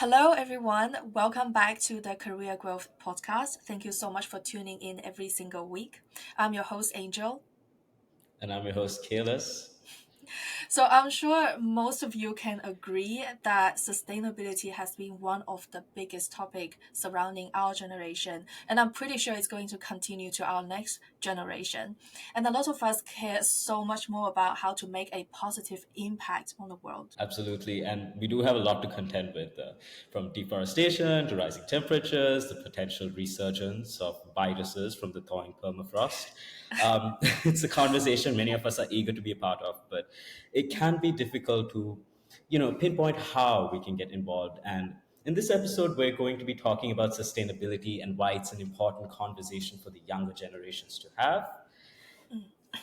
Hello, everyone. Welcome back to the Career Growth Podcast. Thank you so much for tuning in every single week. I'm your host, Angel. And I'm your host, Kalis. So I'm sure most of you can agree that sustainability has been one of the biggest topic surrounding our generation, and I'm pretty sure it's going to continue to our next generation. And a lot of us care so much more about how to make a positive impact on the world. Absolutely. And we do have a lot to contend with, from deforestation to rising temperatures, the potential resurgence of viruses from the thawing permafrost. It's a conversation many of us are eager to be a part of, but it can be difficult to, pinpoint how we can get involved. And in this episode, we're going to be talking about sustainability and why it's an important conversation for the younger generations to have.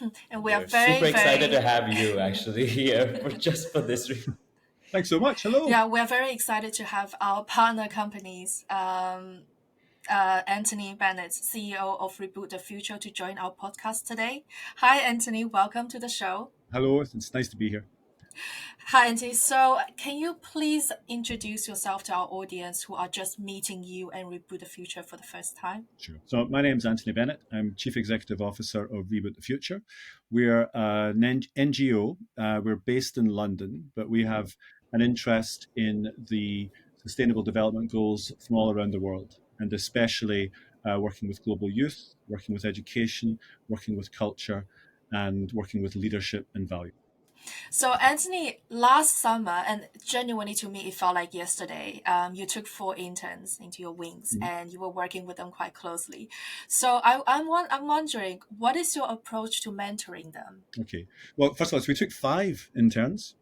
And And we are we're super very, excited to very have you actually here for just for this reason. Thanks so much. Hello. yeah, we're very excited to have our partner companies, Anthony Bennett, CEO of Reboot The Future, to join our podcast today. Hi, Anthony. Welcome to the show. Hello. It's nice to be here. Hi, Anthony. So, can you please introduce yourself to our audience who are just meeting you and Reboot the Future for the first time? Sure. So my name is Anthony Bennett. I'm Chief Executive Officer of Reboot The Future. We're an NGO. We're based in London, but we have an interest in the Sustainable Development Goals from all around the world, and especially working with global youth, working with education, working with culture, and working with leadership and value. So, Anthony, last summer, and genuinely to me, it felt like yesterday, you took 4 interns into your wings and you were working with them quite closely. So, I'm wondering, what is your approach to mentoring them? Okay. Well, first of all, so we took 5 interns,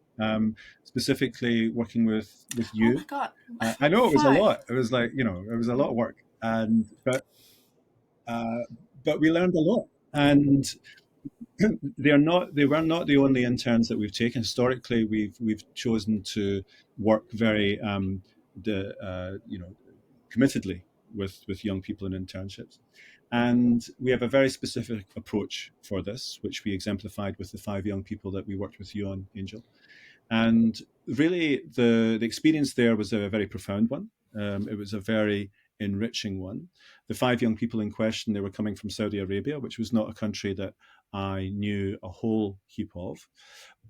specifically working with Oh you. my God, I know it was a five. lot. It was like, it was a lot of work, and uh, but we learned a lot. And they were not the only interns that we've taken. Historically, we've chosen to work very committedly with young people in internships. And we have a very specific approach for this, which we exemplified with the 5 young people that we worked with you on, Angel. And really, the experience there was a very profound one. It was a very enriching one. The 5 young people in question, they were coming from Saudi Arabia, which was not a country that I knew a whole heap of.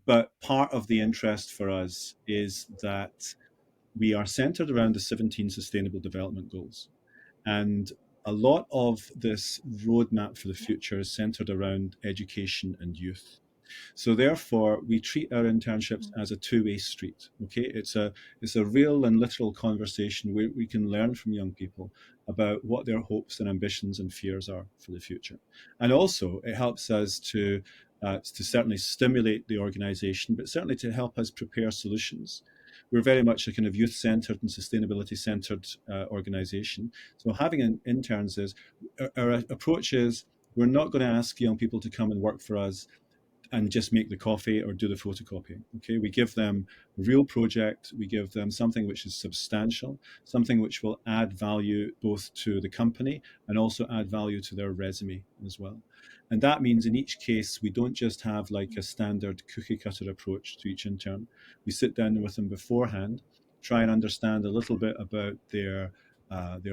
But part of the interest for us is that we are centered around the 17 Sustainable Development Goals. And a lot of this roadmap for the future is centered around education and youth. So therefore, we treat our internships as a two-way street. Okay, it's a real and literal conversation where we can learn from young people about what their hopes and ambitions and fears are for the future, and also it helps us to certainly stimulate the organisation, but certainly to help us prepare solutions. We're very much a kind of youth-centered and sustainability-centered organisation. So having interns is our approach is we're not going to ask young people to come and work for us and just make the coffee or do the photocopying. Okay, we give them a real project, we give them something which is substantial, something which will add value both to the company and also add value to their resume as well. And that means in each case, we don't just have like a standard cookie cutter approach to each intern. We sit down with them beforehand, try and understand a little bit about their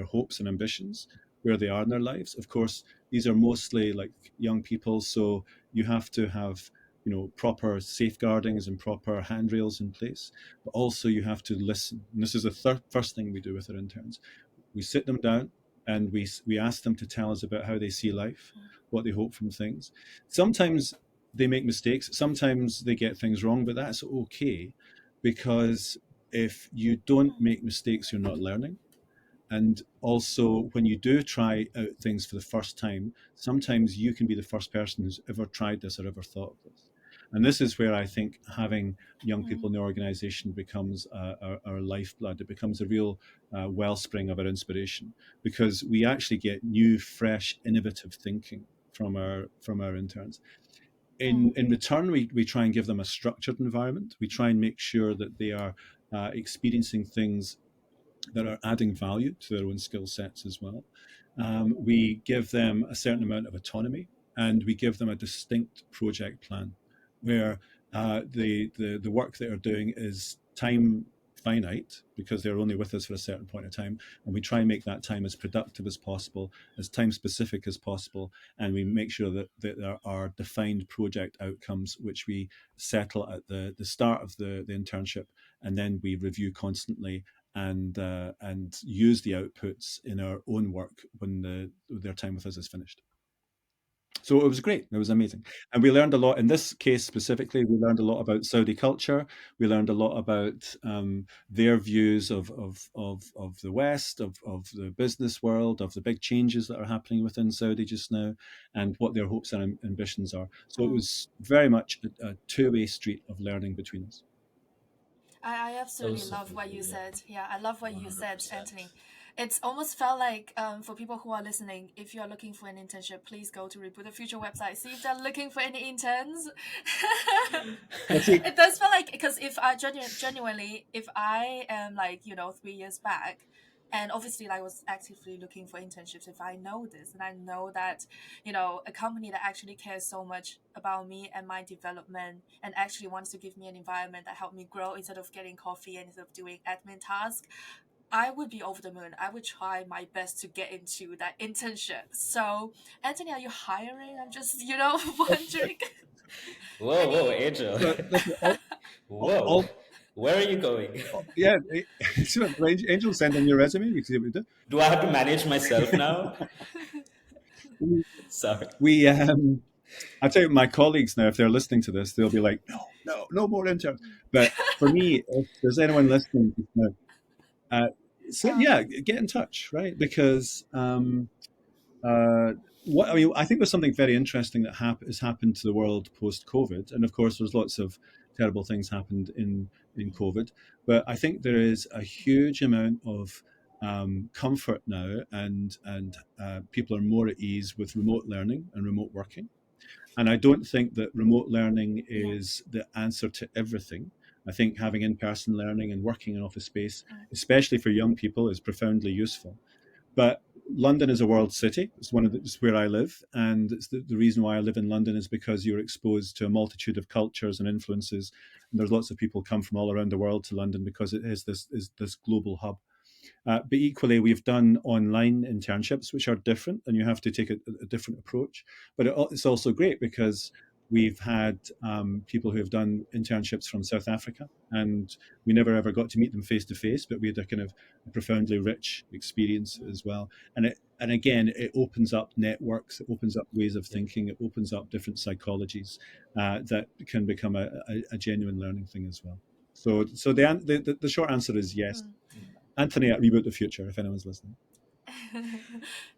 hopes and ambitions, where they are in their lives. Of course, these are mostly like young people, so you have to have proper safeguardings and proper handrails in place, but also you have to listen. And this is the first thing we do with our interns. We sit them down and we ask them to tell us about how they see life, what they hope from things. Sometimes they make mistakes, sometimes they get things wrong, but that's okay, because if you don't make mistakes, you're not learning. And also, when you do try out things for the first time, sometimes you can be the first person who's ever tried this or ever thought of this. And this is where I think having young people in the organization becomes our lifeblood. It becomes a real wellspring of our inspiration, because we actually get new, fresh, innovative thinking from our interns. In return, we try and give them a structured environment. We try and make sure that they are experiencing things that are adding value to their own skill sets as well. We give them a certain amount of autonomy, and we give them a distinct project plan where the work that they're doing is time finite because they're only with us for a certain point of time, and we try and make that time as productive as possible, as time specific as possible, and we make sure that there are defined project outcomes which we settle at the start of the internship, and then we review constantly and use the outputs in our own work when their time with us is finished. So it was great. It was amazing. And we learned a lot. In this case specifically, we learned a lot about Saudi culture. We learned a lot about their views of the West, of the business world, of the big changes that are happening within Saudi just now, and what their hopes and ambitions are. So it Mm. was very much a two-way street of learning between us. I Oh, absolutely love what absolutely, you yeah, said. Yeah, I love what you said, 100%. Anthony. It's almost felt like for people who are listening, if you are looking for an internship, please go to Reboot the Future website. See if they're looking for any interns. Well, see, It does feel like, because if I genuinely, if I am like 3 years back, and obviously I was actively looking for internships, if I know this and I know that a company that actually cares so much about me and my development and actually wants to give me an environment that help me grow instead of getting coffee and instead of doing admin tasks, I would be over the moon. I would try my best to get into that internship. So, Anthony, are you hiring? I'm just wondering. Whoa, whoa, Any Angel. but listen, Whoa, all, where are you going? yeah, so Angel, send in your resume. We can see what we do. Do I have to manage myself now? We, Sorry. I tell you, my colleagues now, if they're listening to this, they'll be like, no, no, no more interns. But for me, if there's anyone listening, uh, so um yeah, get in touch, right? Because uh, what I mean, I think there's something very interesting that has happened to the world post COVID, and of course, there's lots of terrible things happened in COVID. But I think there is a huge amount of comfort now, and people are more at ease with remote learning and remote working. And I don't think that remote learning yeah. is the answer to everything. I think having in person learning and working in office space, Mm, especially for young people, is profoundly useful. But London is a world city. It's where I live, and it's the reason why I live in London is because you're exposed to a multitude of cultures and influences. And there's lots of people come from all around the world to London because it is this global hub. But equally, we've done online internships, which are different, and you have to take a different approach. But it's also great because we've had people who have done internships from South Africa, and we never ever got to meet them face to face, but we had a kind of a profoundly rich experience as well. And again, it opens up networks, it opens up ways of Yeah. thinking, it opens up different psychologies that can become a genuine learning thing as well. So the short answer is yes. mm. Anthony at Reboot the Future, if anyone's listening.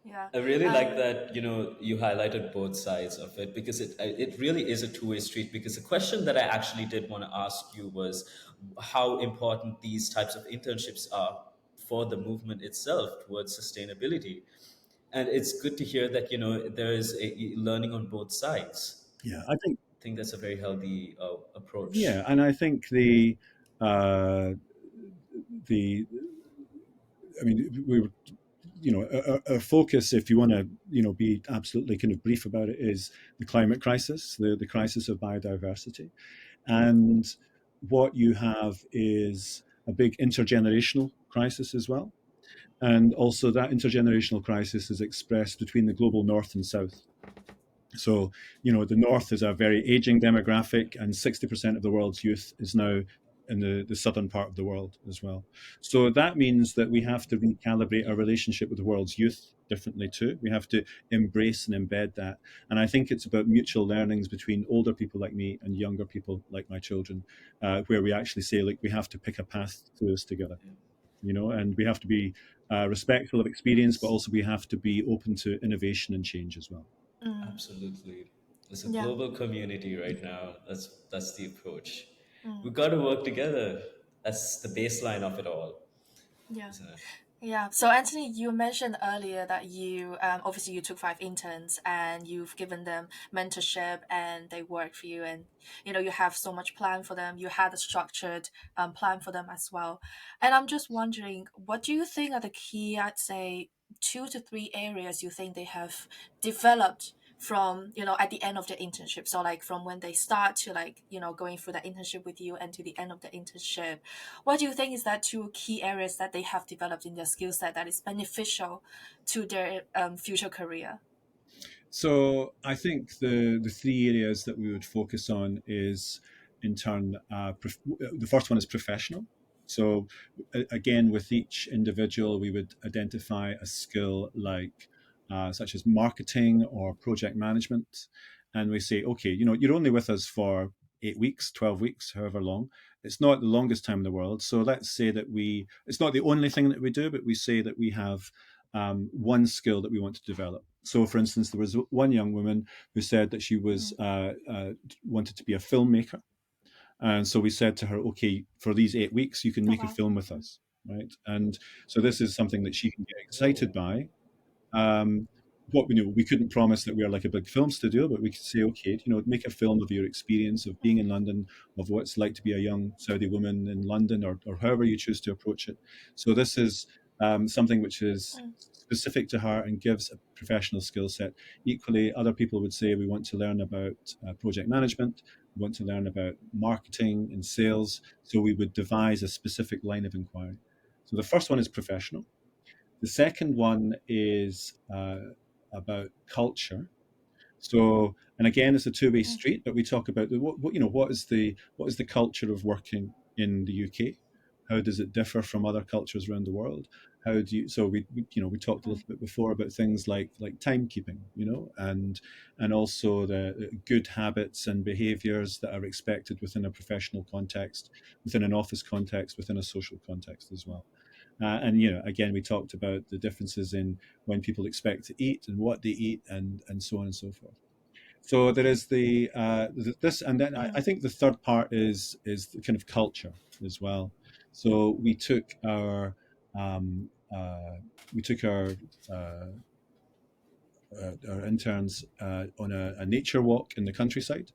Yeah. I really like um that, you highlighted both sides of it because it really is a two-way street. Because the question that I actually did want to ask you was how important these types of internships are for the movement itself towards sustainability. And it's good to hear that, there is a learning on both sides. Yeah, I think. I think that's a very healthy approach. Yeah, and I think uh, the I mean, we were, our focus, if you want to, be absolutely kind of brief about it, is the climate crisis, the crisis of biodiversity, and what you have is a big intergenerational crisis as well. And also, that intergenerational crisis is expressed between the global north and south. So, the North is a very aging demographic, and 60% of the world's youth is now in the southern part of the world as well. So that means that we have to recalibrate our relationship with the world's youth differently too. We have to embrace and embed that. And I think it's about mutual learnings between older people like me and younger people like my children, where we actually say, like, we have to pick a path through this together, and we have to be respectful of experience, but Yes, also we have to be open to innovation and change as well. mm, absolutely. It's a yeah. global community right now. That's the approach. Mm, We got to work together. That's the baseline of it all, yeah. isn't it? Yeah. So Anthony, you mentioned earlier that you obviously you took 5 interns and you've given them mentorship and they work for you, and you have so much plan for them. You had a structured plan for them as well. And I'm just wondering, what do you think are the key, I'd say, 2 to 3 areas you think they have developed from, at the end of the internship? So like from when they start to like, going through the internship with you and to the end of the internship, what do you think is that two key areas that they have developed in their skill set that is beneficial to their future career? So I think the three areas that we would focus on is in turn, the first one is professional. So again, with each individual, we would identify a skill like such as marketing or project management, and we say, okay, you're only with us for 8 weeks, 12 weeks, however long. It's not the longest time in the world. So let's say that it's not the only thing that we do, but we say that we have one skill that we want to develop. So, for instance, there was one young woman who said that she was wanted to be a filmmaker, and so we said to her, "Okay, for these 8 weeks, you can Oh make a wow. film with us, right?" And so this is something that she can get excited Oh. by. um, what we couldn't promise that we are like a big film studio, but we could say, okay, make a film of your experience of being in London, of what it's like to be a young Saudi woman in London, or however you choose to approach it. So this is something which is Mm, specific to her and gives a professional skill set. Equally, other people would say we want to learn about project management, we want to learn about marketing and sales. So we would devise a specific line of inquiry. So the first one is professional. The second one is about culture. So, and again, it's a two-way mm, street, but we talk about what is the culture of working in the UK? How does it differ from other cultures around the world? How do you? So we talked a mm, little bit before about things like timekeeping, and also the good habits and behaviours that are expected within a professional context, within an office context, within a social context as well. And again, we talked about the differences in when people expect to eat and what they eat, and so on and so forth. So there is this, and then I mm, think the third part is the kind of culture as well. So we took uh, our interns on a nature walk in the countryside.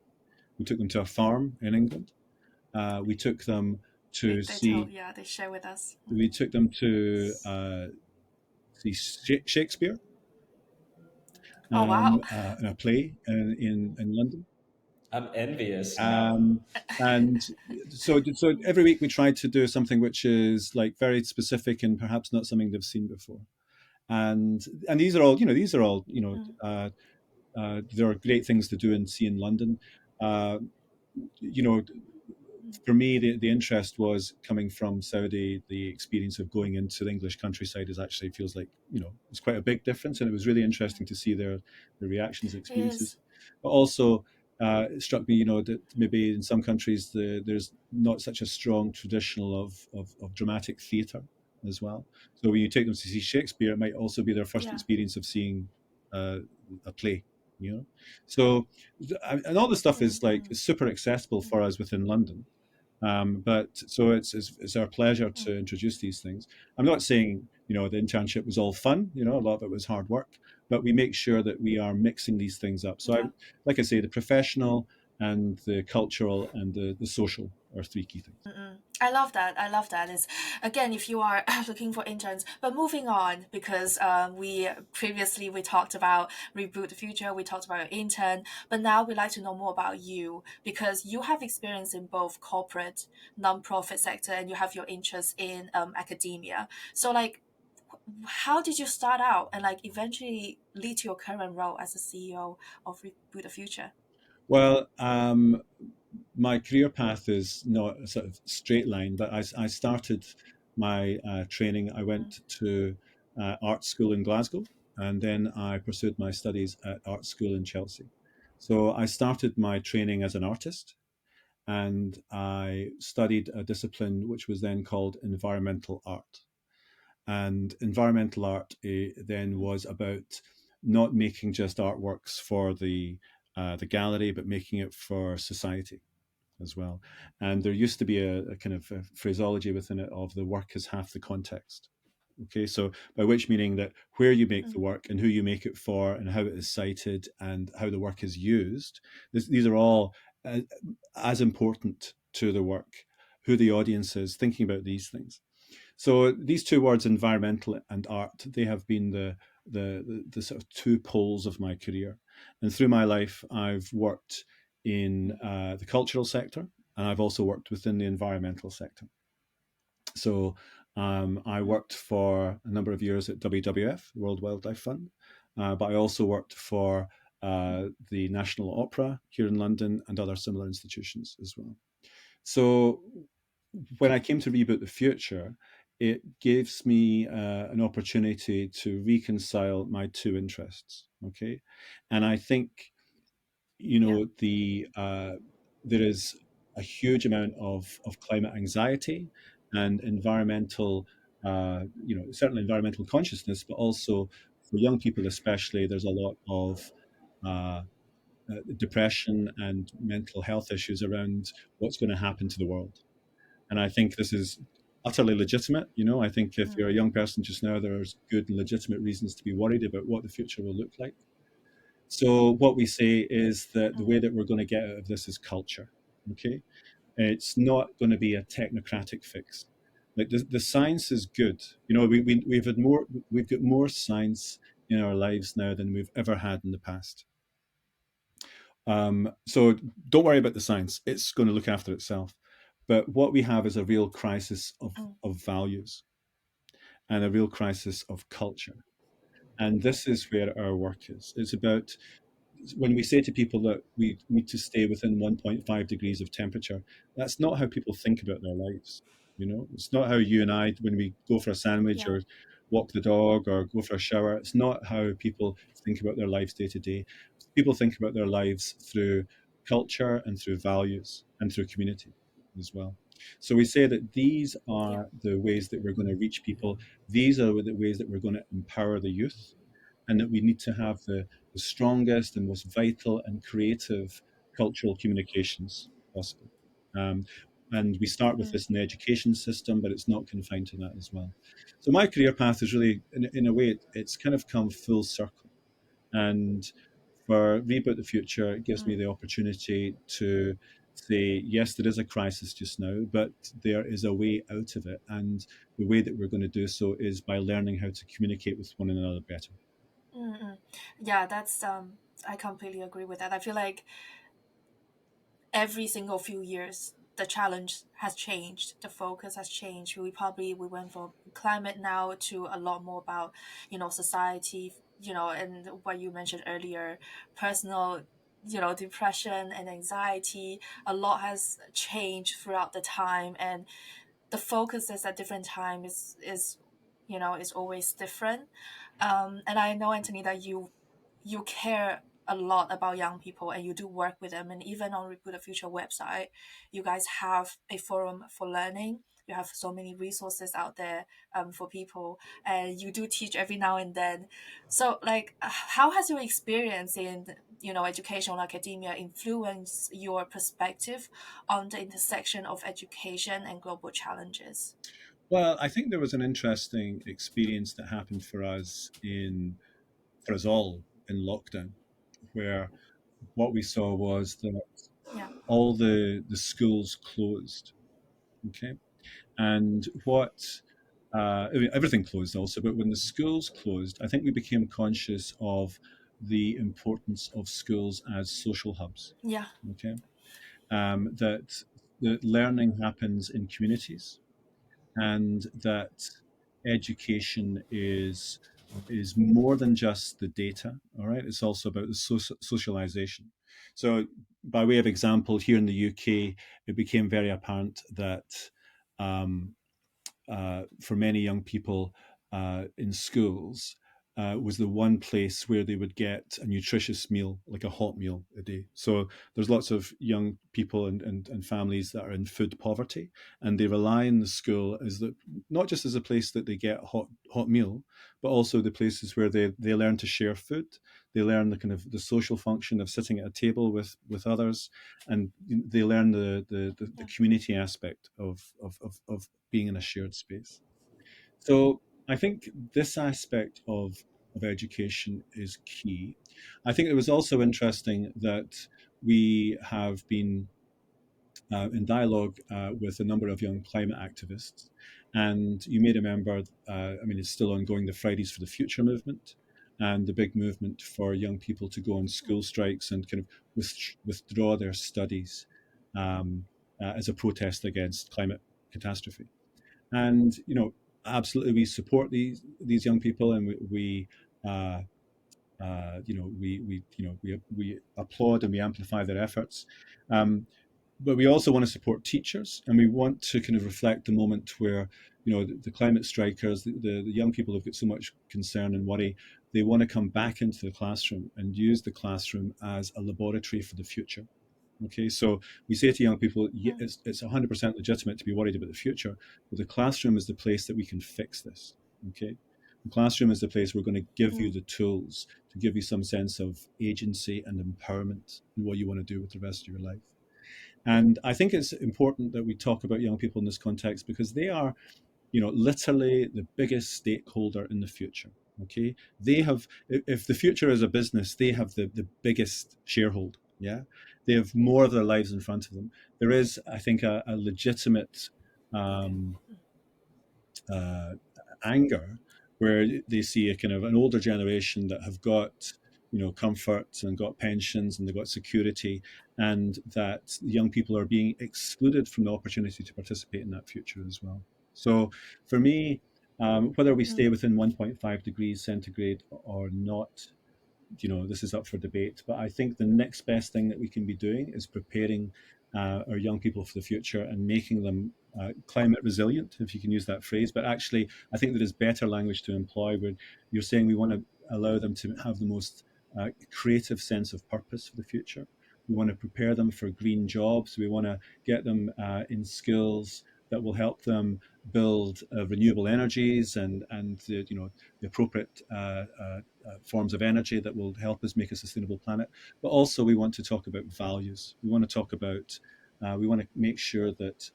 We took them to a farm in England. We took them to they tell, see. yeah, they share with us. We took them to see Shakespeare Oh wow. in a play in London. I'm envious now. Um, and so every week we try to do something which is like very specific and perhaps not something they've seen before. And these are all Mm, there are great things to do and see in London. Uh, you know, for me, the interest was coming from Saudi. The experience of going into the English countryside is actually feels like it's quite a big difference, and it was really interesting to see their reactions and it is. experiences. But also, it struck me, that maybe in some countries there's not such a strong traditional of dramatic theatre as well. So when you take them to see Shakespeare, it might also be their first Yeah. experience of seeing a play. So and all the stuff Mm, is like mm, is super accessible for us within London. But so it's our pleasure mm, to introduce these things. I'm not saying the internship was all fun. A lot of it was hard work, but we make sure that we are mixing these things up. So yeah. like I say, the professional and the cultural and the social are three key things. Mm-mm. I love that. I love that. It's again, if you are looking for interns, but moving on because we previously we talked about Reboot the Future, we talked about your intern, but now we'd like to know more about you because you have experience in both corporate, non-profit sector, and you have your interest in academia. So like, how did you start out and like eventually lead to your current role as the CEO of Reboot the Future? Well, my career path is not a sort of straight line, but I started my training. I Mm, went to art school in Glasgow, and then I pursued my studies at art school in Chelsea. So I started my training as an artist, and I studied a discipline which was then called environmental art. And environmental art then mm, was about not making just artworks for the gallery, but making it for society as well. And there used to be a kind of a phraseology within it of the work is half the context. Okay, so by which meaning that where you make the mm, work and who you make it for and how it is cited and how the work is used, these are all uh, as important to the work, who the audience is, thinking about these things. So these two words, environmental and art, they have been the sort of two poles of my career. And through my life, I've worked in the cultural sector, and I've also worked within the environmental sector. So I worked for a number of years at WWF, World Wildlife Fund, but I also worked for the National Opera here in London and other similar institutions as well. So when I came to Reboot the Future, it gives me an opportunity to reconcile my two interests. Okay, and I think Yeah. there is a huge amount of climate anxiety and environmental, certainly environmental consciousness, but also for young people especially, there's a lot of uh, depression and mental health issues around what's going to happen to the world. And I think this is utterly legitimate. I think if you're a young person just now, there's good and legitimate reasons to be worried about what the future will look like. So what we say is that the way that we're going to get out of this is culture. Okay, it's not going to be a technocratic fix. Like the science is good. We've got more science in our lives now than we've ever had in the past. So don't worry about the science; it's going to look after itself. But what we have is a real crisis of values and a real crisis of culture. And this is where our work is. It's about when we say to people that we need to stay within 1.5 degrees of temperature, that's not how people think about their lives. It's not how you and I, when we go for a sandwich Yeah. or walk the dog or go for a shower, it's not how people think about their lives day to day. People think about their lives through culture and through values and through community as well. So we say that these Yeah. are the ways that we're going to reach people. These are the ways that we're going to empower the youth, and that we need to have the strongest and most vital and creative cultural communications possible. Um, and we start with this in the education system, but it's not confined to that as well. So my career path is really, in a way, it's kind of come full circle. And for Reboot the Future, it gives me the opportunity to say, yes, there is a crisis just now, but there is a way out of it. And the way that we're going to do so is by learning how to communicate with one another better. Mm-mm. Yeah, that's I completely agree with that. I feel like every single few years the challenge has changed, the focus has changed. We went from climate now to a lot more about society, and what you mentioned earlier, personal, depression and anxiety. A lot has changed throughout the time, and the focuses at different times is always different. And I know, Anthony, that you care a lot about young people and you do work with them, and even on Reboot the Future website you guys have a forum for learning. You have so many resources out there for people, and you do teach every now and then. So like, how has your experience in educational academia influenced your perspective on the intersection of education and global challenges? Well, I think there was an interesting experience that happened for us all in lockdown, where what we saw was that Yeah. all the schools closed. Okay, and everything closed also, but when the schools closed, I think we became conscious of the importance of schools as social hubs. Yeah. Okay, that learning happens in communities, and that education is more than just the data. All right, it's also about the socialization. So by way of example, here in the UK, it became very apparent that um, for many young people in schools was the one place where they would get a nutritious meal, like a hot meal a day. So there's lots of young people and families that are in food poverty, and they rely on the school as not just as a place that they get a hot meal, but also the places where they learn to share food. They learn the kind of the social function of sitting at a table with others, and they learn the community aspect of being in a shared space. So I think this aspect of education is key. I think it was also interesting that we have been in dialogue with a number of young climate activists. And you may remember, I mean, it's still ongoing, the Fridays for the Future movement. and the big movement for young people to go on school strikes and kind of withdraw their studies um, as a protest against climate catastrophe. And absolutely, we support these young people, and we uh, we applaud and we amplify their efforts. But we also want to support teachers, and we want to kind of reflect the moment where the climate strikers, the young people who've got so much concern and worry, they want to come back into the classroom and use the classroom as a laboratory for the future. Okay, so we say to young people, yeah, it's 100% legitimate to be worried about the future, but the classroom is the place that we can fix this. Okay, the classroom is the place we're going to give you the tools to give you some sense of agency and empowerment in what you want to do with the rest of your life. And I think it's important that we talk about young people in this context because they are, literally the biggest stakeholder in the future. Okay, they have, if the future is a business, they have the biggest shareholder. Yeah, they have more of their lives in front of them. There is, I think, a legitimate Okay. um, uh, anger where they see a kind of an older generation that have got comfort and got pensions and they've got security, and that young people are being excluded from the opportunity to participate in that future as well. So for me, whether we stay within 1.5 degrees centigrade or not, this is up for debate. But I think the next best thing that we can be doing is preparing our young people for the future and making them climate resilient, if you can use that phrase. But actually, I think there is better language to employ where you're saying we want to allow them to have the most creative sense of purpose for the future. We want to prepare them for green jobs. We want to get them in skills that will help them build renewable energies and the appropriate forms of energy that will help us make a sustainable planet. But also, we want to talk about values. We want to talk about, we want to make sure that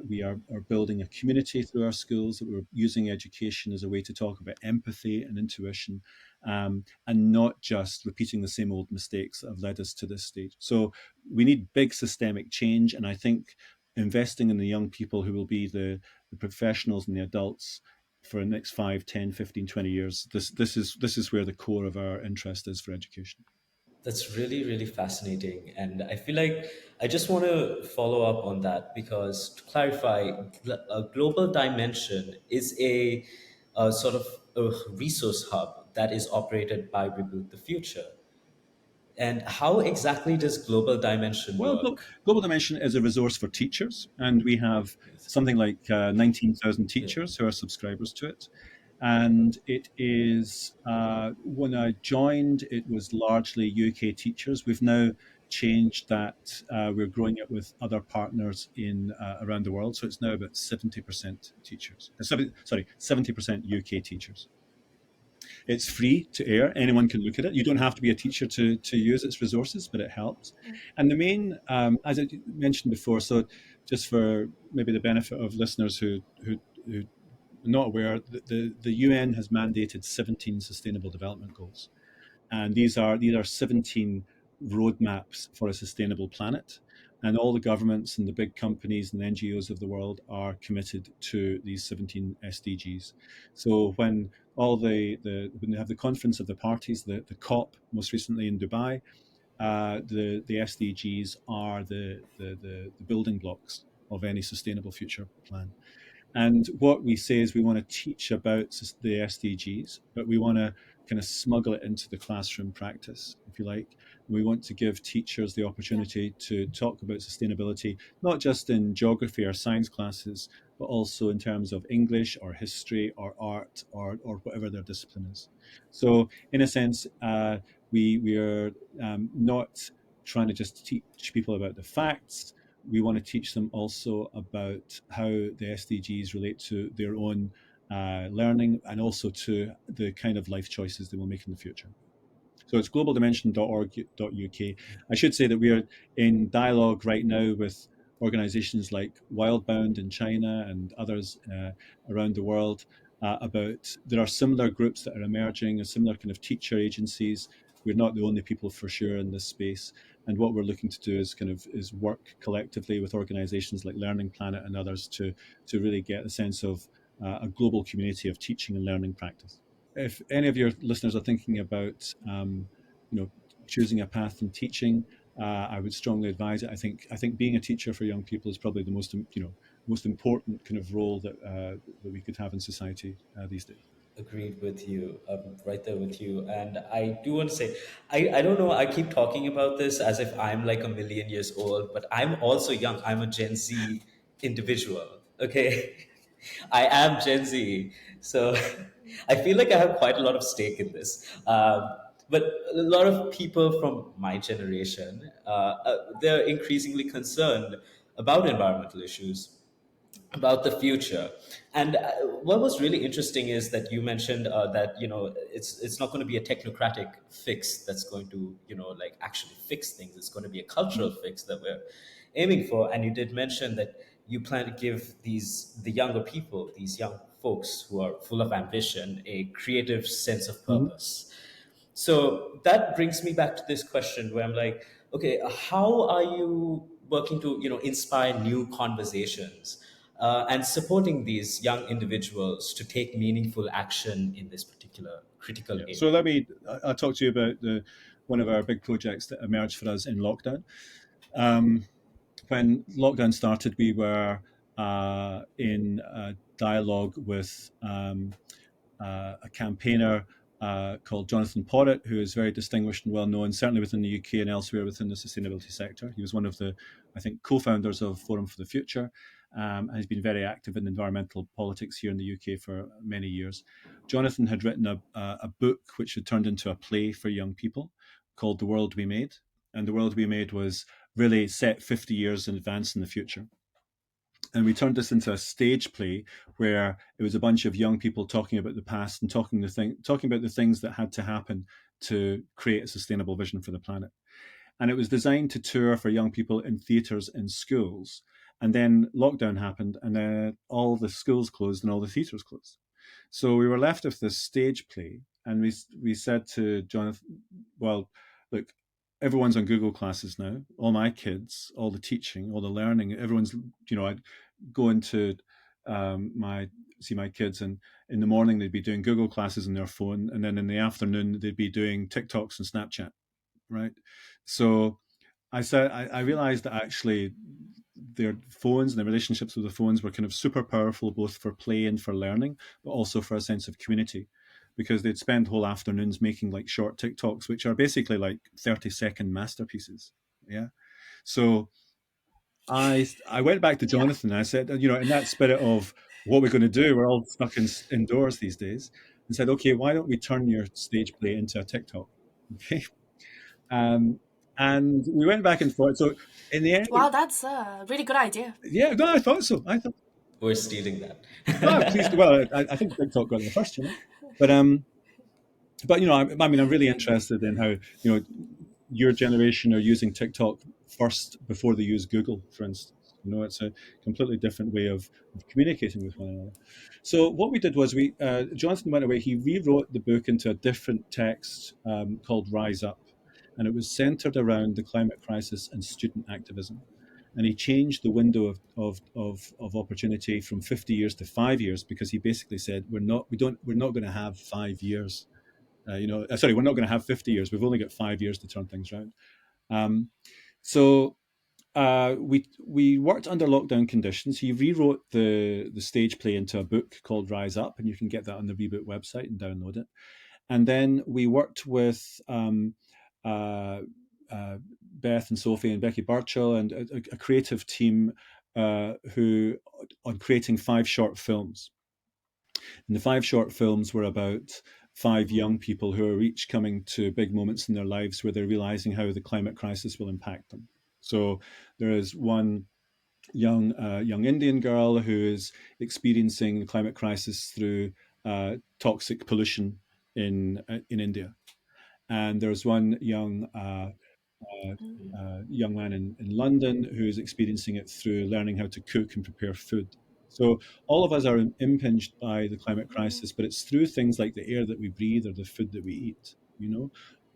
we are building a community through our schools, that we're using education as a way to talk about empathy and intuition, and not just repeating the same old mistakes that have led us to this stage. So we need big systemic change. And I think investing in the young people who will be the professionals and the adults for the next 5, 10, 15, 20 years, this is where the core of our interest is for education. That's really, really fascinating. And I feel like I just want to follow up on that because to clarify, a global dimension is a sort of a resource hub that is operated by Reboot the Future. And how exactly does global dimension Well, work? Global Dimension is a resource for teachers, and we have something like 19,000 Yeah. teachers who are subscribers to it. And it is, when I joined, it was largely UK teachers. We've now changed that. We're growing it with other partners in around the world. So it's now about 70% teachers. 70% UK teachers. It's free to air. Anyone can look at it. You don't have to be a teacher to use its resources, but it helps. And the main, as I mentioned before, so just for maybe the benefit of listeners who are not aware, the UN has mandated 17 Sustainable Development Goals, and these are 17 roadmaps for a sustainable planet. And all the governments and the big companies and the NGOs of the world are committed to these 17 SDGs. So when they have the conference of the parties, the COP most recently in Dubai, the SDGs are the building blocks of any sustainable future plan. And what we say is we want to teach about the SDGs, but we want to kind of smuggle it into the classroom practice, if you like. We want to give teachers the Yeah. opportunity to talk about sustainability, not just in geography or science classes, but also in terms of English or history or art or whatever their discipline is. So, in a sense, we are not trying to just teach people about the facts. We want to teach them also about how the SDGs relate to their own learning and also to the kind of life choices they will make in the future. So it's globaldimension.org.uk. I should say that we are in dialogue right now with organizations like Wildbound in China and others around the world about there are similar groups that are emerging, a similar kind of teacher agencies. We're not the only people for sure in this space. And what we're looking to do is work collectively with organizations like Learning Planet and others to really get a sense of a global community of teaching and learning practice. if any of your listeners are thinking about, choosing a path in teaching, I would strongly advise it. I think being a teacher for young people is probably the most important kind of role that we could have in society these days. Agreed with you. I'm right there with you. And I do want to say, I don't know, I keep talking about this as if I'm like a million years old, but I'm also young. I'm a Gen Z individual. Okay. I am Gen Z. So I feel like I have quite a lot of stake in this. But a lot of people from my generation, they're increasingly concerned about environmental issues, about the future. And what was really interesting is that you mentioned that it's not going to be a technocratic fix that's going to like actually fix things. It's going to be a cultural fix that we're aiming for. And you did mention that you plan to give the younger people, these young folks who are full of ambition, a creative sense of Mhm. purpose. So that brings me back to this question where I'm like, okay, how are you working to inspire new conversations and supporting these young individuals to take meaningful action in this particular critical Yeah. So area? I'll talk to you about one of our big projects that emerged for us in lockdown. Um, when lockdown started, we were in dialogue with a campaigner called Jonathan Porritt, who is very distinguished and well known, certainly within the UK and elsewhere within the sustainability sector. He was one of the, I think, co-founders of Forum for the Future, and he's been very active in environmental politics here in the UK for many years. Jonathan had written a book which had turned into a play for young people called The World We Made. And The World We Made was really set 50 years in advance in the future. And we turned this into a stage play where it was a bunch of young people talking about the past and talking about the things that had to happen to create a sustainable vision for the planet. And it was designed to tour for young people in theatres in schools. And then lockdown happened, and then all the schools closed and all the theatres closed. So we were left with this stage play, and we said to Jonathan, "Well, look, everyone's on Google Classes now. All my kids, all the teaching, all the learning, everyone's I'd go into my see my kids, and in the morning they'd be doing Google Classes on their phone, and then in the afternoon they'd be doing TikToks and Snapchat, right? So I realized that actually their phones and their relationships with the phones were kind of super powerful, both for play and for learning, but also for a sense of community, because they'd spend whole afternoons making like short TikToks, which are basically like 30-second masterpieces. Yeah. So I went back to Yeah. Jonathan and I said, in that spirit of what we're going to do, we're all stuck indoors these days, and said, okay, why don't we turn your stage play into a TikTok? Okay. Um, and we went back and forth. So in the end, Wow, that's a really good idea. yeah, no, I thought so. I thought, We're stealing no, please. that. Well, I think TikTok got there first, but I mean, I'm really interested in how your generation are using TikTok first before they use Google, for instance. It's a completely different way of communicating with one another. So what we did was Jonathan went away. He rewrote the book into a different text called Rise Up, and it was centered around the climate crisis and student activism. And he changed the window of opportunity from 50 years to 5 years, because he basically said we're not going to have 5 years. Sorry, we're not going to have 50 years. We've only got 5 years to turn things around. Um, so we worked under lockdown conditions. He rewrote the stage play into a book called Rise Up, and you can get that on the Reboot website and download it. And then we worked with uh, Beth and Sophie and Becky Burchell and a creative team who on creating 5 short films. And the 5 short films were about 5 young people who are each coming to big moments in their lives where they're realizing how the climate crisis will impact them. So there is one young Indian girl who is experiencing the climate crisis through toxic pollution in India, and there's one uh, young man in London who's experiencing it through learning how to cook and prepare food. So all of us are impinged by the climate crisis, but it's through things like the air that we breathe or the food that we eat.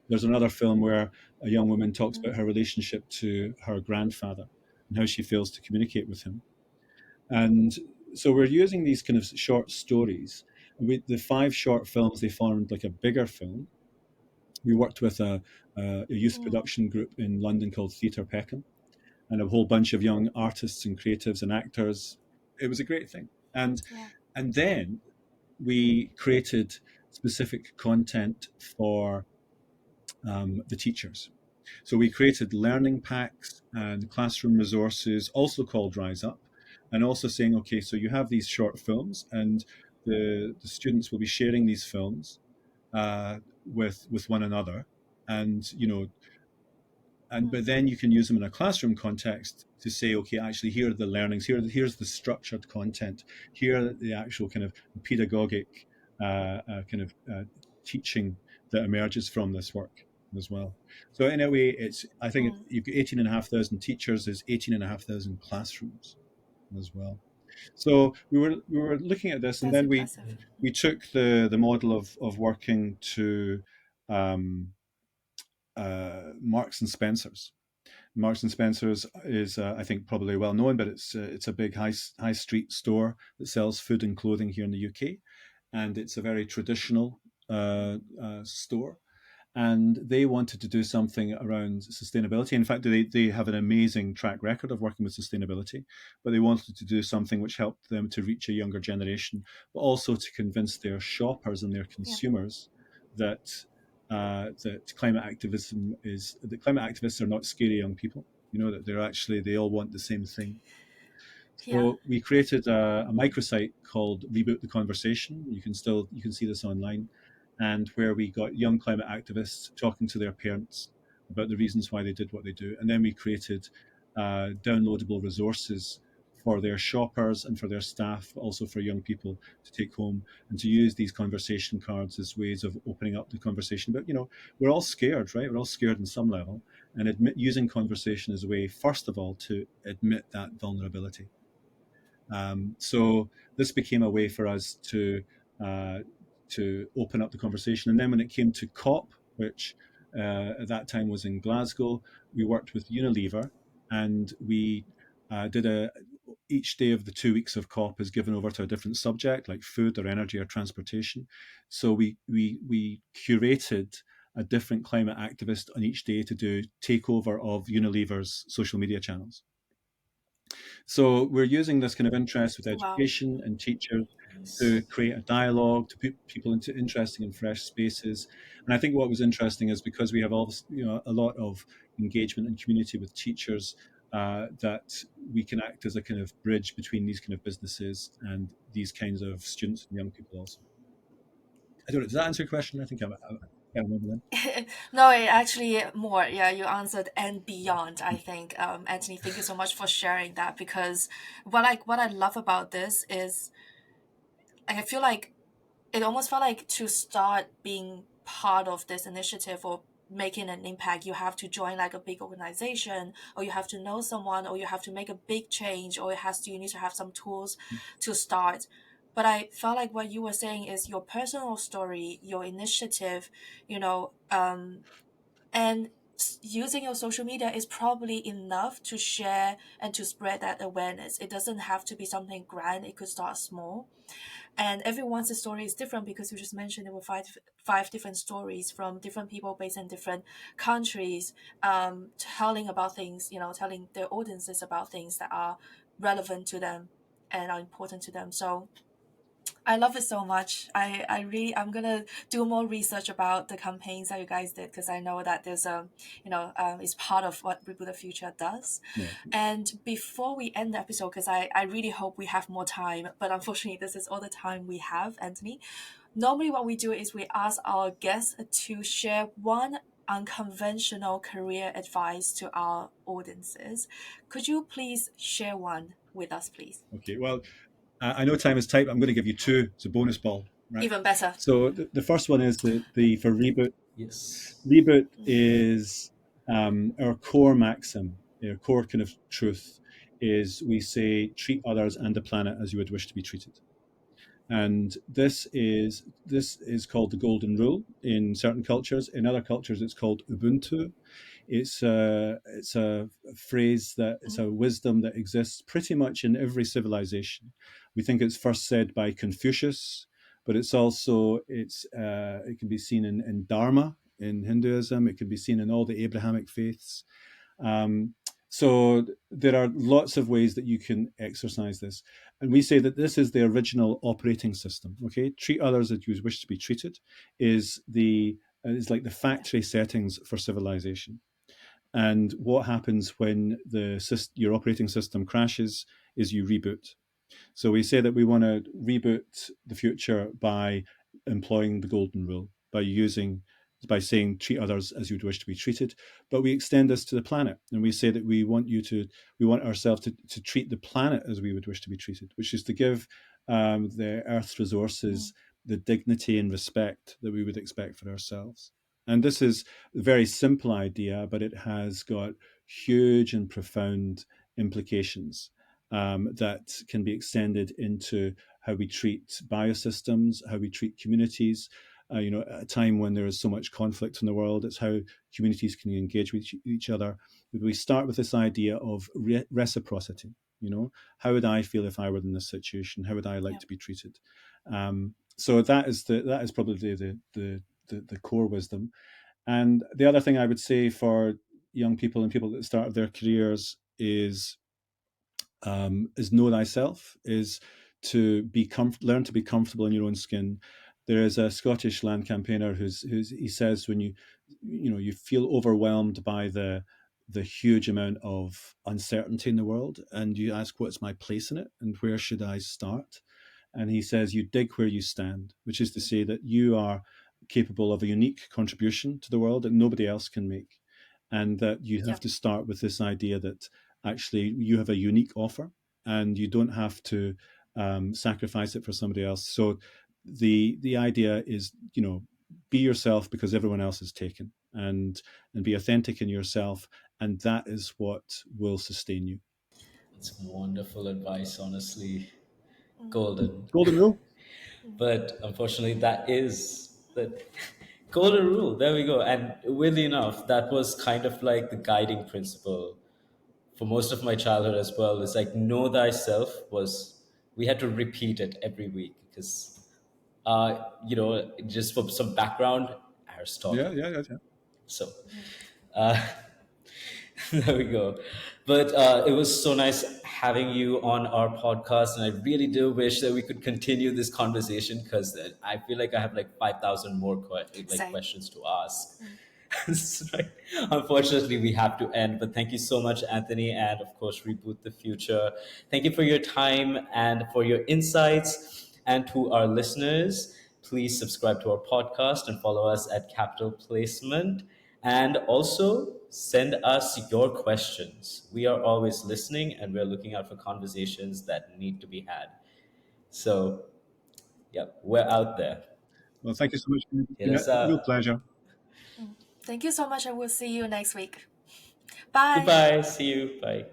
There's another film where a young woman talks about her relationship to her grandfather and how she fails to communicate with him. And so we're using these kind of short stories. with the 5 short films, they formed like a bigger film. We worked with a youth Mm. production group in London called Theatre Peckham, and a whole bunch of young artists and creatives and actors. It was a great thing. Yeah. And then we created specific content for the teachers. So we created learning packs and classroom resources, also called Rise Up, and also saying, okay, so you have these short films, and the students will be sharing these films with one another, and but then you can use them in a classroom context to say, okay, actually, here are the learnings, here's the structured content, here are the actual kind of pedagogic kind of teaching that emerges from this work as well. So in a way, I think Mm. you've got 18,500 teachers, there's 18,500 classrooms as well. So we were looking at this, and That's then impressive. we took the model of working to um, Marks and Spencers. Marks and Spencers is, I think, probably well known, but it's a big high street store that sells food and clothing here in the UK, and it's a very traditional store. And they wanted to do something around sustainability. In fact, they have an amazing track record of working with sustainability, but they wanted to do something which helped them to reach a younger generation, but also to convince their shoppers and their Yeah. consumers that that climate activists are not scary young people. That they all want the same thing. Yeah. So we created a microsite called Reboot the Conversation. You can see this online, and where we got young climate activists talking to their parents about the reasons why they did what they do, and then we created downloadable resources for their shoppers and for their staff, but also for young people to take home and to use these conversation cards as ways of opening up the conversation. But we're all scared, right? We're all scared on some level, and using conversation as a way, first of all, to admit that vulnerability. So this became a way for us uh, to open up the conversation. And then when it came to COP, which at that time was in Glasgow, we worked with Unilever, and we did each day of the 2 weeks of COP is given over to a different subject, like food or energy or transportation. So we curated a different climate activist on each day to do takeover of Unilever's social media channels. So we're using this kind of interest with Wow. education and teachers to Yes. create a dialogue, to put people into interesting and fresh spaces. And I think what was interesting is because we have all this, a lot of engagement and community with teachers, that we can act as a kind of bridge between these kind of businesses and these kinds of students and young people also. I don't know. Does that answer your question? I think I can't remember then. No, it actually more. Yeah, you answered and beyond. I think, Anthony, thank you so much for sharing that, because what I love about this is I feel like it almost felt like to start being part of this initiative or making an impact, you have to join like a big organization, or you have to know someone, or you have to make a big change, or you need to have some tools to start. But I felt like what you were saying is your personal story, your initiative, you know, and using your social media is probably enough to share and to spread that awareness. It doesn't have to be something grand. It could start small, and everyone's story is different, because you just mentioned there were five different stories from different people based in different countries, telling about things, telling their audiences about things that are relevant to them and are important to them. So I love it so much. I'm gonna do more research about the campaigns that you guys did, because I know that there's it's part of what Reboot the Future does. Yeah. And before we end the episode, because I really hope we have more time, but unfortunately this is all the time we have, Anthony. Normally what we do is we ask our guests to share one unconventional career advice to our audiences. Could you please share one with us, please? Okay. Well, I know time is tight. But I'm going to give you two. It's a bonus ball, right? Even better. So the first one is the for reboot. Yes. Reboot is our core maxim, our core kind of truth is we say treat others and the planet as you would wish to be treated. And this is called the golden rule in certain cultures. In other cultures, it's called Ubuntu. It's a phrase that it's a wisdom that exists pretty much in every civilization. We think it's first said by Confucius, but it's also it can be seen in Dharma in Hinduism. It can be seen in all the Abrahamic faiths. Um, so there are lots of ways that you can exercise this, and we say that this is the original operating system. Okay, treat others as you wish to be treated is like the Yeah. factory settings for civilization. And what happens when your operating system crashes is you reboot. So we say that we want to reboot the future by employing the golden rule, by saying treat others as you'd wish to be treated. But we extend this to the planet, and we say that we want ourselves to treat the planet as we would wish to be treated, which is to give the Earth's resources the dignity and respect that we would expect for ourselves. And this is a very simple idea, but it has got huge and profound implications that can be extended into how we treat biosystems, how we treat communities. At a time when there is so much conflict in the world, it's how communities can engage with each other. We start with this idea of reciprocity. How would I feel if I were in this situation? How would I like Yeah. to be treated? So that is probably the core wisdom. And the other thing I would say for young people and people at the start of their careers is know thyself, is to learn to be comfortable in your own skin. There is a Scottish land campaigner who's he says when you feel overwhelmed by the huge amount of uncertainty in the world, and you ask what's my place in it and where should I start, and he says you dig where you stand, which is to say that you are capable of a unique contribution to the world that nobody else can make, and that you Yeah. have to start with this idea that actually you have a unique offer and you don't have to sacrifice it for somebody else. So the idea is, be yourself because everyone else is taken, and be authentic in yourself, and that is what will sustain you. It's wonderful advice, honestly. Golden. Golden rule. But unfortunately, that is the golden rule. There we go. And weirdly enough, that was kind of like the guiding principle for most of my childhood as well. It's like know thyself was we had to repeat it every week because just for some background, Yeah, Aristotle. yeah, yeah, yeah. So uh, there we go. But it was so nice having you on our podcast, and I really do wish that we could continue this conversation because I feel like I have like 5,000 more Same. questions to ask. So, unfortunately, we have to end. But thank you so much, Anthony, and of course, Reboot the Future. Thank you for your time and for your insights. And to our listeners, please subscribe to our podcast and follow us at Capital Placement. And also send us your questions. We are always listening and we're looking out for conversations that need to be had. So, yeah, we're out there. Well, thank you so much. It's Hit been a us real up. pleasure. Thank you so much, and we'll see you next week. Bye. Goodbye. See you. Bye.